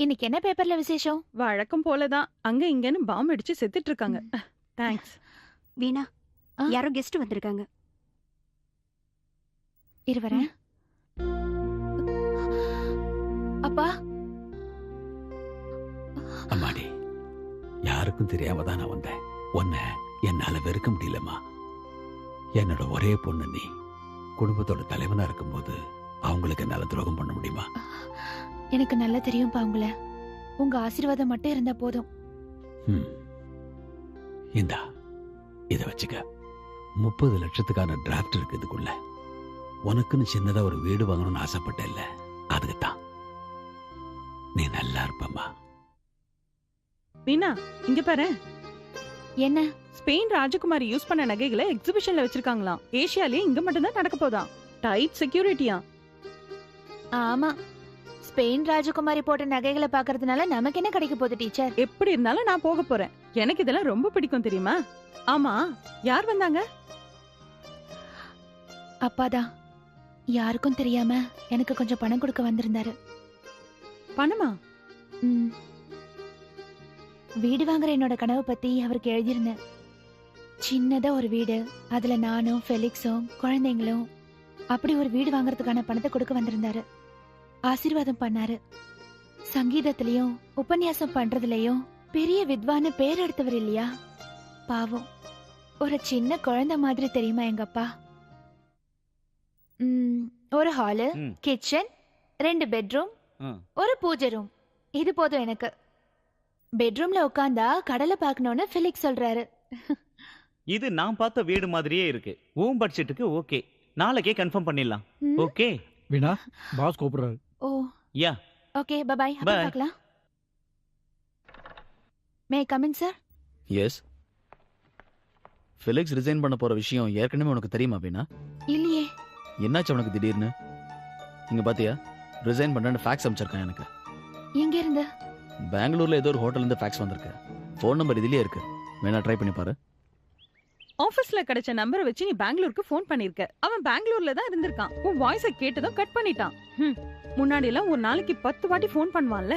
இன்னைக்கு என்ன பேப்பர்ல விசேஷம்? வழக்கம் போலதான். அங்க இங்கன்னு பாம்பு அடிச்சு செத்துட்டு இருக்காங்க. தேங்க்ஸ். வீணா, ஆ? யாரோ கெஸ்ட் வந்திருக்காங்க. இரு வரேன். அப்பா, அம்மாடி, யாருக்கும் தெரியாம தான் நான் வந்தேன். உன்னை என்னால வெறுக்க முடியலம்மா. என்னோட ஒரே பொண்ணு நீ. குடும்பத்தோட தலைவனா இருக்கும்போது அவங்களுக்கு என்னால துரோகம் பண்ண முடியுமா? எனக்கு நல்லா தெரியும்பா உங்களை. உங்க ஆசீர்வாதம் மட்டும் இருந்தா போதும். இந்தா, இத வச்சுக்க. 30 லட்சத்துக்கான டிராஃப்ட் இருக்கு இதுக்குள்ள. உனக்குன்னு சின்னதா ஒரு வீடு வாங்கணும்னு ஆசைப்பட்டேல்ல, அதுக்குத்தான். நீ நல்லா இருப்பம்மா. வீணா, இங்க பாரு. என்ன? ஸ்பெயின் ராஜகுமாரி யூஸ் பண்ண நகைகளை எக்ஸிபிஷன்ல வச்சிருக்காங்களாம். ஏசியாலே இங்க மட்டும் தான் நடக்க போதாம். டைட் செக்யூரிட்டியா. ஆமா, ஸ்பெயின் ராஜகுமாரி போட்ட நகைகளை பாக்குறதுனால நமக்கு என்ன கிடைக்க போகுது டீச்சர்? எப்படி இருந்தாலும் நான் போக போறேன். எனக்கு இதெல்லாம் ரொம்ப பிடிக்கும் தெரியுமா? ஆமா, யார் வந்தாங்க? அப்பாதான். யாருக்கும் தெரியாம எனக்கு கொஞ்சம் பணம் கொடுக்க வந்திருந்தாரு. பணமா? ம். வீடு வாங்குற என்னோட கனவு பத்தி அவருக்கு எழுதியிருந்தேன். சின்னதா ஒரு வீடு, அதுல நானும் ஃபெலிக்ஸும் குழந்தைங்களும், அப்படி ஒரு வீடு வாங்குறதுக்கான பணத்தை கொடுக்க வந்திருந்தாரு. ஆசீர்வாதம் பண்ணாரு. சங்கீதத்திலயும் உபன்யாசம் பண்றதுலயும் பெரிய வித்வான்னு பேர் எடுத்தவர் இல்லையா? பாவம், ஒரு சின்ன குழந்தை மாதிரி தெரியுமா எங்க அப்பா? ஒரு ஹாலு, கிச்சன், 2 பெட்ரூம், ஒரு பூஜை ரூம். இது போதும் எனக்கு. பெட்ரூம்ல உட்கார்ந்தா கடலை பார்க்கணும்னு ஃபிலிக்ஸ் சொல்றாரு. இது நான் பார்த்த வீடு மாதிரியே இருக்கு. உன் பட்ஜெட்டுக்கு ஓகே. நாளைக்கே கன்ஃபார்ம் பண்ணிடலாம். ஓகே வீணா, பாஸ் கூப்பிடுறாரு. Oh yeah. Okay, bye bye. அப்புறம் பார்க்கலாம். May come in sir? Yes. Felix resign பண்ண போற விஷயம் ஏற்கனவே உனக்கு தெரியுமா வீணா? இல்லையே. என்னாச்சு உனக்கு திடீர்னு? இங்க பாத்தியா, ரிசைன் பண்ணேன்னு ஃபேக்ஸ் அனுப்பிச்சிருக்கான் எனக்கு. எங்க இருந்து? பெங்களூர்ல ஏதோ ஒரு ஹோட்டல்ல இருந்து ஃபேக்ஸ் வந்திருக்கு. ஃபோன் நம்பர் இதுலயே இருக்கு, வேணா ட்ரை பண்ணி பாரு. ஆபீஸ்ல கிடைச்ச நம்பரை வச்சு நீ பெங்களூருக்கு ஃபோன் பண்ணிருக்க. அவன் பெங்களூர்ல தான் இருந்திருக்கான். உன் வாய்ஸை கேட்டதும் கட் பண்ணிட்டான். முன்னாடி எல்லாம் ஒரு நாளைக்கு 10 வாட்டி ஃபோன் பண்ணுவான்ல.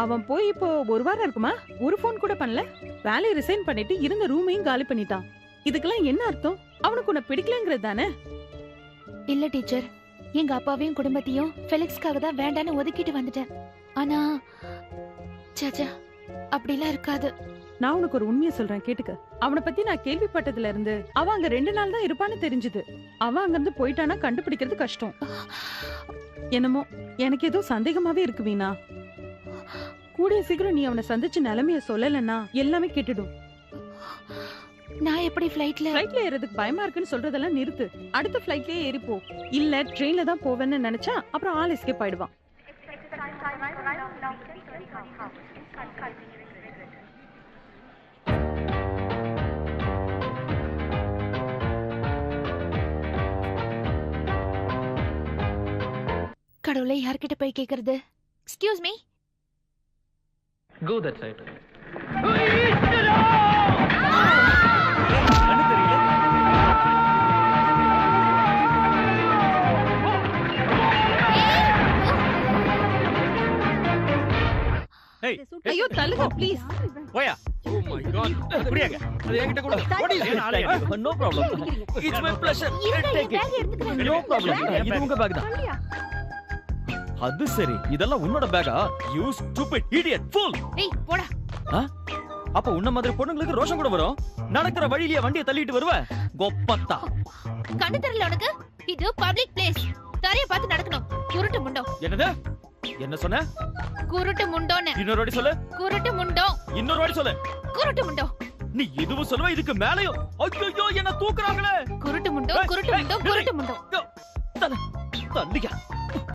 அவன் போய் இப்போ 1 வாரம் இருக்குமா, ஒரு ஃபோன் கூட பண்ணல. வேலையை ரிசைன் பண்ணிட்டு இருந்த ரூமையும் காலி பண்ணிட்டான். இதுக்கெல்லாம் என்ன அர்த்தம்? அவனுக்கு உன்னை பிடிக்கலங்கிறது தானே? இல்ல டீச்சர், எங்க அப்பாவையும் குடும்பத்தையும் ஃபெலிக்ஸ்க்காக தான் வேண்டான்னு ஒதுக்கிட்டு வந்துட்டேன். ஆனா சச்சா, அப்படிலாம் இருக்காது. நான் உனக்கு ஒரு உண்மையை சொல்றேன், கேட்டுக்க. அவனை பத்தி நான் கேள்விப்பட்டதுல இருந்து அவன் அங்க 2 நாள் தான் இருப்பான்னு தெரிஞ்சது. அவன் அங்க இருந்து போயிட்டானா கண்டுபிடிக்கிறது கஷ்டம். என்னமோ எனக்கு ஏதோ சந்தேகமாவே இருக்கு வீணா. கூடிய சீக்கிரம் நீ அவனை சந்திச்சு நிலைமைய சொல்லலன்னா எல்லாமே கெட்டுடும். நான் எப்படி ஃப்ளைட்ல ஏறதுக்கு பயமா இருக்குன்னு சொல்றதெல்லாம் நிறுத்து. அடுத்த ஃப்ளைட்லயே ஏறிப்போ. இல்ல ட்ரெயின்ல தான் போவேன்னு நினைச்சா அப்புறம் ஆள் எஸ்கேப் ஆயிடுவான். கடவுளை யார்கிட்ட போய் கேக்குறது? Excuse me. Go that side. ஐயோ தள்ளுங்க ப்ளீஸ். போயா. Oh my god. அப்படியாங்க. அது என்கிட்ட கொடு. What is it? No problem. It's my pleasure. Take it. No problem. இது உங்க பேக் தான். அது சரி, இதெல்லாம் உன்னோட பேக்கா? You stupid idiot fool. ஏய் போடா. அப்ப உன்ன மாதிரி பொண்ணுங்களுக்கு ரோஷம் கூட வரும். நடக்கிற வழியிலேயே வண்டியை தள்ளிட்டு வருவ. கொப்பத்தா. கண்ணு தெரியல உனக்கு? இது பப்ளிக் பிளேஸ். தரைய பார்த்து நடக்கணும். குருட்டு முண்டம். என்னது? என்ன சொன்ன? குருட்டு முண்டோன்னு. இன்னொரு வாட்டி சொல்லு. குருட்டு முண்டம். இன்னொரு வாட்டி சொல்லு. குருட்டு முண்டம். நீ எதுவும் சொல்லுவ, இதுக்கு மேலயும். ஐயோ, என்ன தூக்குறாங்களே. குருட்டு முண்டம், குருட்டு முண்டம், குருட்டு முண்டம். தள்ளிக்க.